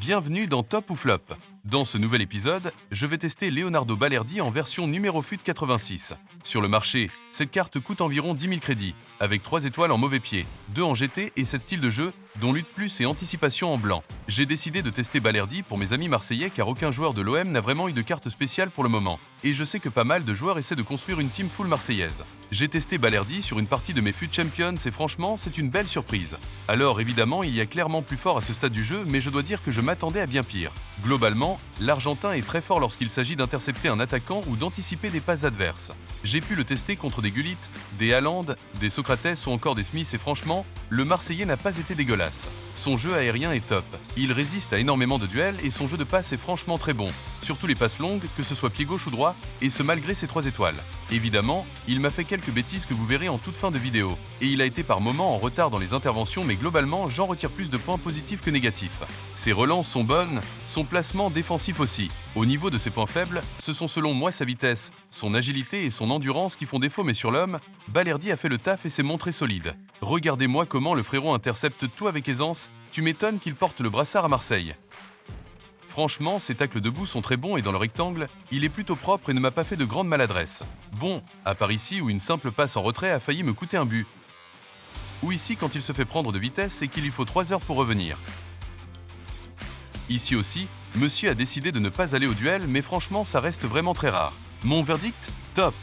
Bienvenue dans Top ou Flop. Dans ce nouvel épisode, je vais tester Leonardo Balerdi en version numéro FUT 86. Sur le marché, cette carte coûte environ 10 000 crédits, avec 3 étoiles en mauvais pied, 2 en GT et 7 styles de jeu, dont lutte plus et anticipation en blanc. J'ai décidé de tester Balerdi pour mes amis marseillais car aucun joueur de l'OM n'a vraiment eu de carte spéciale pour le moment. Et je sais que pas mal de joueurs essaient de construire une team full marseillaise. J'ai testé Balerdi sur une partie de mes FUT Champions et franchement, c'est une belle surprise. Alors évidemment, il y a clairement plus fort à ce stade du jeu, mais je dois dire que je m'attendais à bien pire. Globalement, l'Argentin est très fort lorsqu'il s'agit d'intercepter un attaquant ou d'anticiper des passes adverses. J'ai pu le tester contre des Gullit, des Haaland, des Socrates ou encore des Smith et franchement, le Marseillais n'a pas été dégueulasse. Son jeu aérien est top. Il résiste à énormément de duels et son jeu de passe est franchement très bon. Surtout les passes longues, que ce soit pied gauche ou droit, et ce malgré ses 3 étoiles. Évidemment, il m'a fait quelques bêtises que vous verrez en toute fin de vidéo. Et il a été par moments en retard dans les interventions, mais globalement, j'en retire plus de points positifs que négatifs. Ses relances sont bonnes, son placement défensif aussi. Au niveau de ses points faibles, ce sont selon moi sa vitesse, son agilité et son endurance qui font défaut, mais sur l'homme, Balerdi a fait le taf et s'est montré solide. Regardez-moi comment le frérot intercepte tout avec aisance, tu m'étonnes qu'il porte le brassard à Marseille. Franchement, ses tacles debout sont très bons et dans le rectangle, il est plutôt propre et ne m'a pas fait de grande maladresse. Bon, à part ici où une simple passe en retrait a failli me coûter un but. Ou ici quand il se fait prendre de vitesse et qu'il lui faut 3 heures pour revenir. Ici aussi, monsieur a décidé de ne pas aller au duel, mais franchement ça reste vraiment très rare. Mon verdict, top.